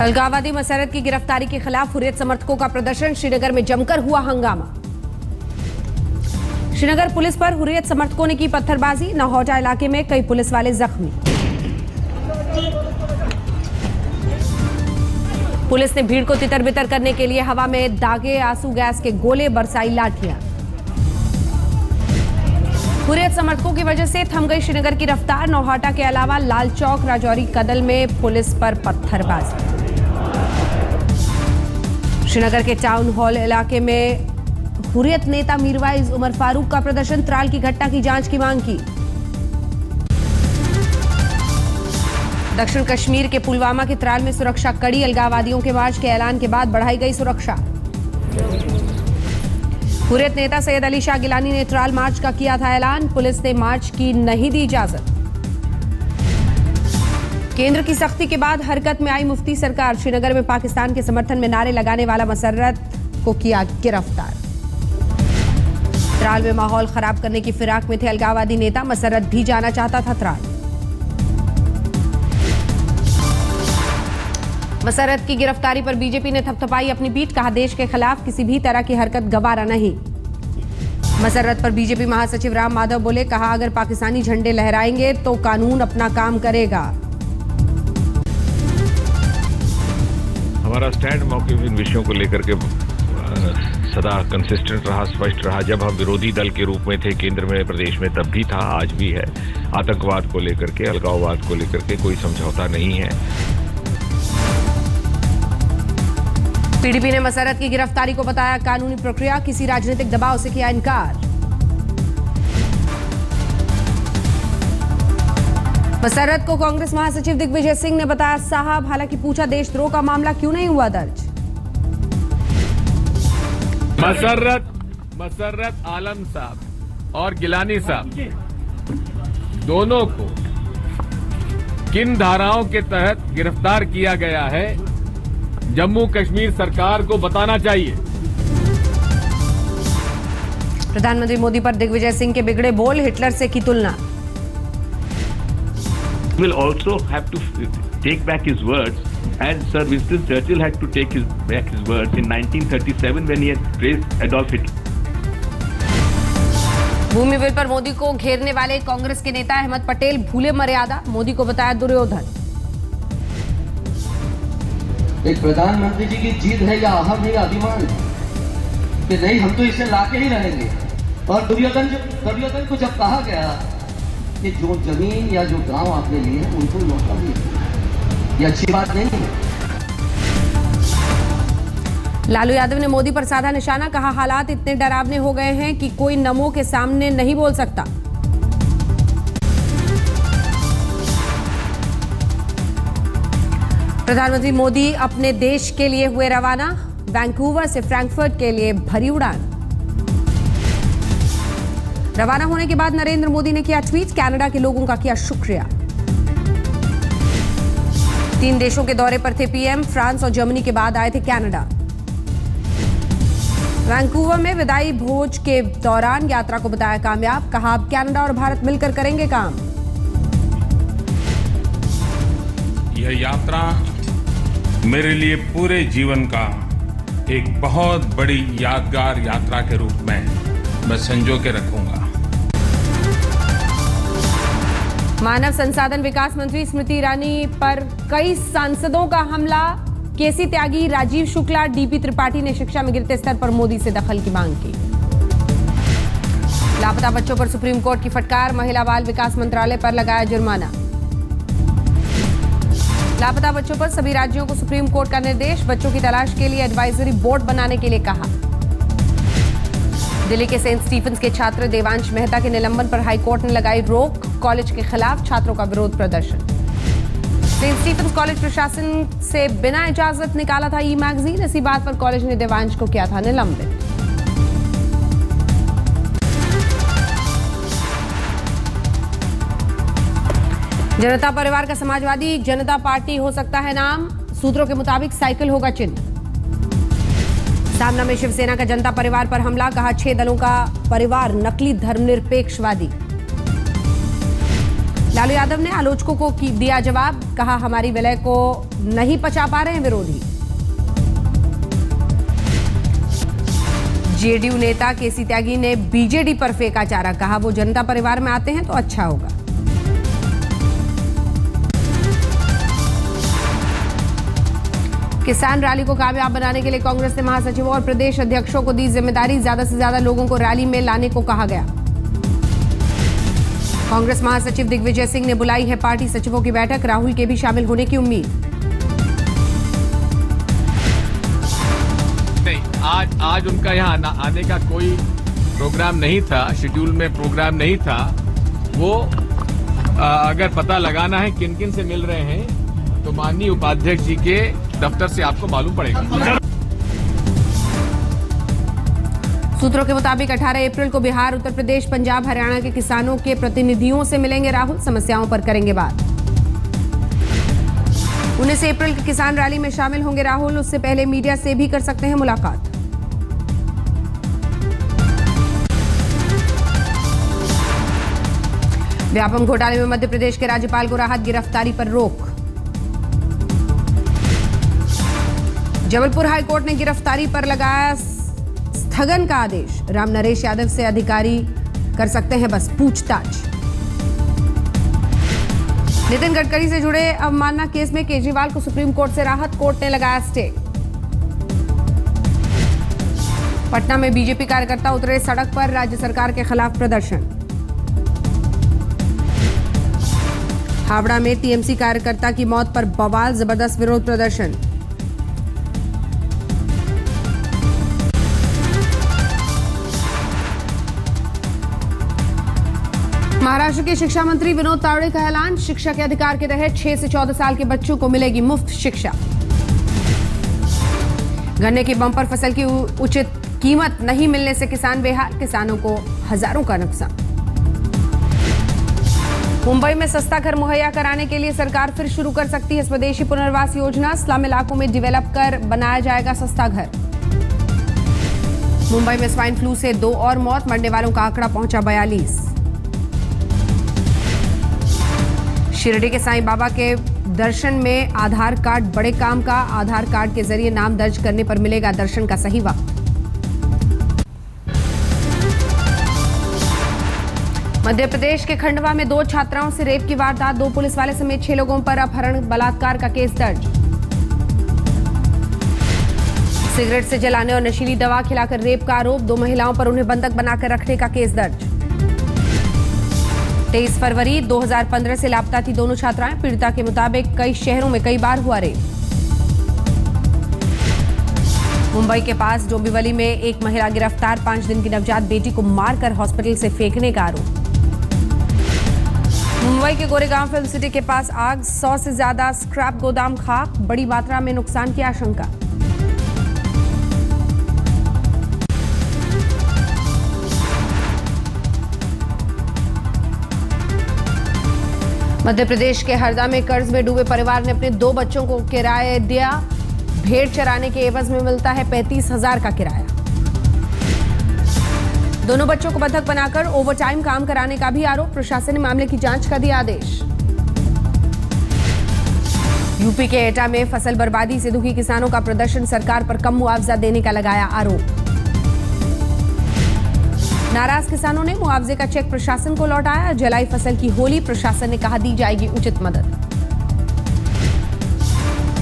अलगाववादी मसरत की गिरफ्तारी के खिलाफ हुर्रियत समर्थकों का प्रदर्शन। श्रीनगर में जमकर हुआ हंगामा। श्रीनगर पुलिस पर हुर्रियत समर्थकों ने की पत्थरबाजी। नौहौटा इलाके में कई पुलिस वाले जख्मी। पुलिस ने भीड़ को तितर बितर करने के लिए हवा में दागे, आंसू गैस के गोले, बरसाई लाठियां। हुर्रियत समर्थकों की वजह से थम गई श्रीनगर की रफ्तार। नौहौटा के अलावा लाल चौक, राजौरी, कदल में पुलिस पर पत्थरबाजी। श्रीनगर के टाउन हॉल इलाके में हुर्रियत नेता मीरवाइज उमर फारूक का प्रदर्शन। त्राल की घटना की जांच की मांग की। दक्षिण कश्मीर के पुलवामा के त्राल में सुरक्षा कड़ी। अलगाववादियों के मार्च के ऐलान के बाद बढ़ाई गई सुरक्षा। हुर्रियत नेता सैयद अली शाह गिलानी ने त्राल मार्च का किया था ऐलान। पुलिस ने मार्च की नहीं दी इजाजत। केंद्र की सख्ती के बाद हरकत में आई मुफ्ती सरकार। श्रीनगर में पाकिस्तान के समर्थन में नारे लगाने वाला मसर्रत को किया गिरफ्तार। त्राल में माहौल खराब करने की फिराक में थे अलगाववादी नेता। मसर्रत भी जाना चाहता था त्राल। मसर्रत की गिरफ्तारी पर बीजेपी ने थपथपाई अपनी पीठ। कहा, देश के खिलाफ किसी भी तरह की हरकत गवारा नहीं। मसर्रत पर बीजेपी महासचिव राम माधव बोले, कहा, अगर पाकिस्तानी झंडे लहराएंगे तो कानून अपना काम करेगा। हमारा स्टैंड मौके इन विषयों को लेकर के सदा कंसिस्टेंट रहा, स्पष्ट रहा। जब हम विरोधी दल के रूप में थे केंद्र में, प्रदेश में, तब भी था, आज भी है। आतंकवाद को लेकर के, अलगाववाद को लेकर के कोई समझौता नहीं है। पीडीपी ने मसर्रत की गिरफ्तारी को बताया कानूनी प्रक्रिया। किसी राजनीतिक दबाव से किया इनकार। मसर्रत को कांग्रेस महासचिव दिग्विजय सिंह ने बताया साहब। हालांकि पूछा, देशद्रोह का मामला क्यों नहीं हुआ दर्ज। मसर्रत आलम साहब और गिलानी साहब दोनों को किन धाराओं के तहत गिरफ्तार किया गया है, जम्मू कश्मीर सरकार को बताना चाहिए। प्रधानमंत्री मोदी पर दिग्विजय सिंह के बिगड़े बोल, हिटलर से की तुलना। Will also have to take back his words, and Sir Winston Churchill had to take back his words in 1937 when he had praised Adolf Hitler. भूमि बिल पर मोदी को घेरने वाले कांग्रेस के नेता अहमद पटेल भूले मर्यादा। मोदी को बताया दुर्योधन। एक प्रधानमंत्री जी की जीत है या अहम है या अभिमान कि नहीं, हम तो इसे लाके ही रहेंगे। और दुर्योधन को जब कहा गया कि जो जमीन या जो गांव आपने लिए हैं उनको लौटा दीजिए, ये अच्छी बात नहीं है। लालू यादव ने मोदी पर साधा निशाना। कहा, हालात इतने डरावने हो गए हैं कि कोई नमो के सामने नहीं बोल सकता। प्रधानमंत्री मोदी अपने देश के लिए हुए रवाना। वैंकूवर से फ्रैंकफर्ट के लिए भरी उड़ान। रवाना होने के बाद नरेंद्र मोदी ने किया ट्वीट। कनाडा के लोगों का किया शुक्रिया। 3 देशों के दौरे पर थे पीएम। फ्रांस और जर्मनी के बाद आए थे कनाडा। वैंकूवर में विदाई भोज के दौरान यात्रा को बताया कामयाब। कहा, अब कनाडा और भारत मिलकर करेंगे काम। यह यात्रा मेरे लिए पूरे जीवन का एक बहुत बड़ी यादगार यात्रा के रूप में मैं संजो के रखूंगा। मानव संसाधन विकास मंत्री स्मृति ईरानी पर कई सांसदों का हमला। केसी त्यागी, राजीव शुक्ला, डीपी त्रिपाठी ने शिक्षा में गिरते स्तर पर मोदी से दखल की मांग की। लापता बच्चों पर सुप्रीम कोर्ट की फटकार। महिला बाल विकास मंत्रालय पर लगाया जुर्माना। लापता बच्चों पर सभी राज्यों को सुप्रीम कोर्ट का निर्देश। बच्चों की तलाश के लिए एडवाइजरी बोर्ड बनाने के लिए कहा। दिल्ली के सेंट स्टीफेंस के छात्र देवांश मेहता के निलंबन पर हाईकोर्ट ने लगाई रोक। कॉलेज के खिलाफ छात्रों का विरोध प्रदर्शन। सेंट स्टीफेंस कॉलेज प्रशासन से बिना इजाजत निकाला था ई मैगजीन। इसी बात पर कॉलेज ने देवांश को किया था निलंबित। जनता परिवार का समाजवादी जनता पार्टी हो सकता है नाम। सूत्रों के मुताबिक साइकिल होगा चिन्ह। सामना में शिवसेना का जनता परिवार पर हमला। कहा, 6 दलों का परिवार नकली धर्मनिरपेक्षवादी। लालू यादव ने आलोचकों को दिया जवाब, कहा हमारी विलय को नहीं पचा पा रहे हैं विरोधी। जेडीयू नेता केसी त्यागी ने बीजेडी पर फेंका चारा, कहा वो जनता परिवार में आते हैं तो अच्छा होगा। किसान रैली को कामयाब बनाने के लिए कांग्रेस ने महासचिवों और प्रदेश अध्यक्षों को दी जिम्मेदारी, ज्यादा से ज्यादा लोगों को रैली में लाने को कहा गया। कांग्रेस महासचिव दिग्विजय सिंह ने बुलाई है पार्टी सचिवों की बैठक, राहुल के भी शामिल होने की उम्मीद। नहीं, आज उनका यहाँ आने का कोई प्रोग्राम नहीं था, शेड्यूल में प्रोग्राम नहीं था। वो अगर पता लगाना है किन किन से मिल रहे हैं तो माननीय उपाध्यक्ष जी के दफ्तर से आपको मालूम पड़ेगा। सूत्रों के मुताबिक 18 अप्रैल को बिहार, उत्तर प्रदेश, पंजाब, हरियाणा के किसानों के प्रतिनिधियों से मिलेंगे राहुल, समस्याओं पर करेंगे बात। 19 अप्रैल की किसान रैली में शामिल होंगे राहुल, उससे पहले मीडिया से भी कर सकते हैं मुलाकात। व्यापम घोटाले में मध्य प्रदेश के राज्यपाल को राहत, गिरफ्तारी पर रोक। जबलपुर हाईकोर्ट ने गिरफ्तारी पर लगाया स्थगन का आदेश, राम नरेश यादव से अधिकारी कर सकते हैं बस पूछताछ। नितिन गडकरी से जुड़े अवमानना केस में केजरीवाल को सुप्रीम कोर्ट से राहत, कोर्ट ने लगाया स्टे। पटना में बीजेपी कार्यकर्ता उतरे सड़क पर, राज्य सरकार के खिलाफ प्रदर्शन। हावड़ा में टीएमसी कार्यकर्ता की मौत पर बवाल, जबरदस्त विरोध प्रदर्शन। महाराष्ट्र के शिक्षा मंत्री विनोद तावड़े का ऐलान, शिक्षा के अधिकार के तहत 6 से 14 साल के बच्चों को मिलेगी मुफ्त शिक्षा। गन्ने की बम्पर फसल की उचित कीमत नहीं मिलने से किसान बेहाल, किसानों को हजारों का नुकसान। मुंबई में सस्ता घर मुहैया कराने के लिए सरकार फिर शुरू कर सकती है स्वदेशी पुनर्वास योजना, स्लम इलाकों में डेवलप कर बनाया जाएगा सस्ता घर। मुंबई में स्वाइन फ्लू से 2 और मौत, मरने वालों का आंकड़ा पहुंचा 42। शिरडी के साईं बाबा के दर्शन में आधार कार्ड बड़े काम का, आधार कार्ड के जरिए नाम दर्ज करने पर मिलेगा दर्शन का सही वक्त। मध्य प्रदेश के खंडवा में 2 छात्राओं से रेप की वारदात, 2 पुलिस वाले समेत 6 लोगों पर अपहरण, बलात्कार का केस दर्ज। सिगरेट से जलाने और नशीली दवा खिलाकर रेप का आरोप, 2 महिलाओं पर उन्हें बंधक बनाकर रखने का केस दर्ज। 23 फरवरी 2015 से लापता थी दोनों छात्राएं, पीड़िता के मुताबिक कई शहरों में कई बार हुआ रेप। मुंबई के पास डोंबिवली में एक महिला गिरफ्तार, 5 दिन की नवजात बेटी को मारकर हॉस्पिटल से फेंकने का आरोप। मुंबई के गोरेगांव फिल्म सिटी के पास आग, 100 से ज्यादा स्क्रैप गोदाम खाक, बड़ी मात्रा में नुकसान की आशंका। मध्य प्रदेश के हरदा में कर्ज में डूबे परिवार ने अपने 2 बच्चों को किराया दिया, भेड़ चराने के एवज में मिलता है 35,000 का किराया। दोनों बच्चों को बंधक बनाकर ओवरटाइम काम कराने का भी आरोप, प्रशासन ने मामले की जांच का दिया आदेश। यूपी के एटा में फसल बर्बादी से दुखी किसानों का प्रदर्शन, सरकार पर कम मुआवजा देने का लगाया आरोप। नाराज किसानों ने मुआवजे का चेक प्रशासन को लौटाया, जलाई फसल की होली, प्रशासन ने कहा दी जाएगी उचित मदद।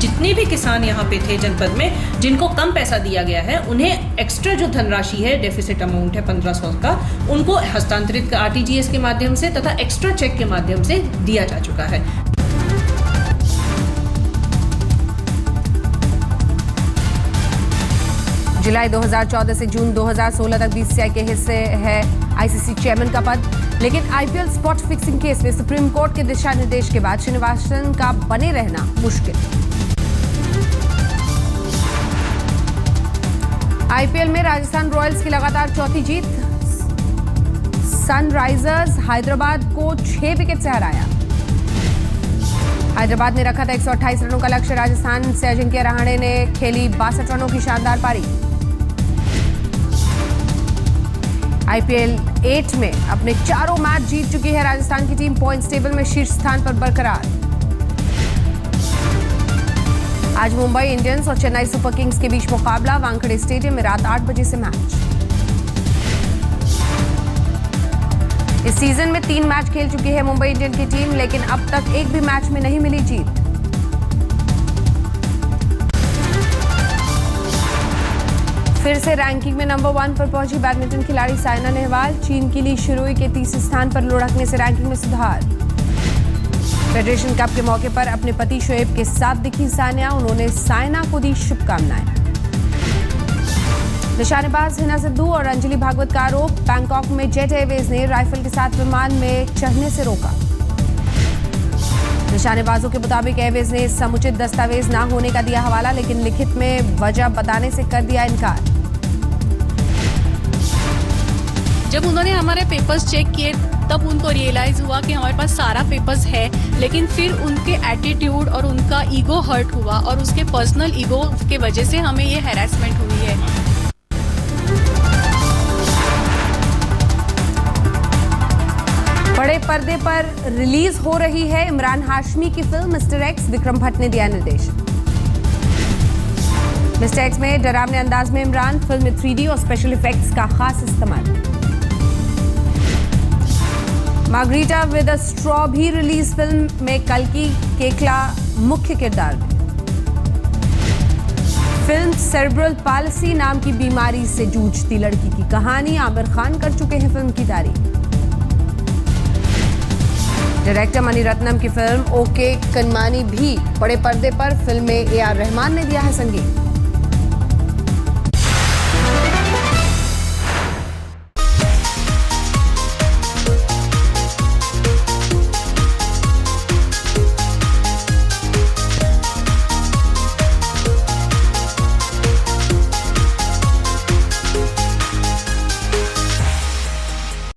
जितने भी किसान यहाँ पे थे जनपद में जिनको कम पैसा दिया गया है, उन्हें एक्स्ट्रा जो धनराशि है, डेफिसिट अमाउंट है 1500 का, उनको हस्तांतरित आरटीजीएस के माध्यम से तथा एक्स्ट्रा चेक के माध्यम से दिया जा चुका है। जुलाई 2014 से जून 2016 तक बीसीसीआई के हिस्से है आईसीसी चेयरमैन का पद, लेकिन आईपीएल स्पॉट फिक्सिंग केस में सुप्रीम कोर्ट के दिशा निर्देश के बाद श्रीनिवासन का बने रहना मुश्किल। आईपीएल में राजस्थान रॉयल्स की लगातार चौथी जीत, सनराइजर्स हैदराबाद को 6 विकेट से हराया। हैदराबाद ने रखा था 128 रनों का लक्ष्य, राजस्थान से अजिंक्य रहाणे ने खेली 62 रनों की शानदार पारी। IPL 8 में अपने चारों मैच जीत चुकी है राजस्थान की टीम, पॉइंट्स टेबल में शीर्ष स्थान पर बरकरार। आज मुंबई इंडियंस और चेन्नई सुपर किंग्स के बीच मुकाबला, वानखेड़े स्टेडियम में रात 8 बजे से मैच। इस सीजन में 3 मैच खेल चुकी है मुंबई इंडियंस की टीम, लेकिन अब तक एक भी मैच में नहीं मिली जीत। फिर से रैंकिंग में नंबर 1 पर पहुंची बैडमिंटन खिलाड़ी साइना नेहवाल, चीन की ली शुरुई के तीसरे स्थान पर लुढ़कने से रैंकिंग में सुधार। फेडरेशन कप के मौके पर अपने पति शोएब के साथ दिखी सानिया, उन्होंने साइना को दी शुभकामनाएं। निशानेबाज हिना सिद्धू और अंजलि भागवत का आरोप, बैंकॉक में जेट एयरवेज ने राइफल के साथ विमान में चढ़ने से रोका। निशानेबाजों के मुताबिक एयरवेज ने समुचित दस्तावेज न होने का दिया हवाला, लेकिन लिखित में वजह बताने से कर दिया इनकार। जब उन्होंने हमारे पेपर्स चेक किए तब उनको रियलाइज हुआ कि हमारे पास सारा पेपर्स है, लेकिन फिर उनके एटीट्यूड और उनका ईगो हर्ट हुआ और उसके पर्सनल ईगो के वजह से हमें ये हैरेसमेंट हुई है। बड़े पर्दे पर रिलीज हो रही है इमरान हाशमी की film mister x, Vikram Bhatt ने दिया निर्देश। मिस्टर एक्स में डरावने अंदाज में इमरान, फिल्म में 3D और स्पेशल इफेक्ट्स का खास इस्तेमाल। मार्गरीटा विद अ स्ट्रॉ भी रिलीज, फिल्म में कल्की केकला मुख्य किरदार में। फिल्म सेरेब्रल पाल्सी नाम की बीमारी से जूझती लड़की की कहानी, आमिर खान कर चुके हैं फिल्म की तारीफ। डायरेक्टर मणिरत्नम की फिल्म ओके कनमानी भी बड़े पर्दे पर, फिल्म में AR रहमान ने दिया है संगीत।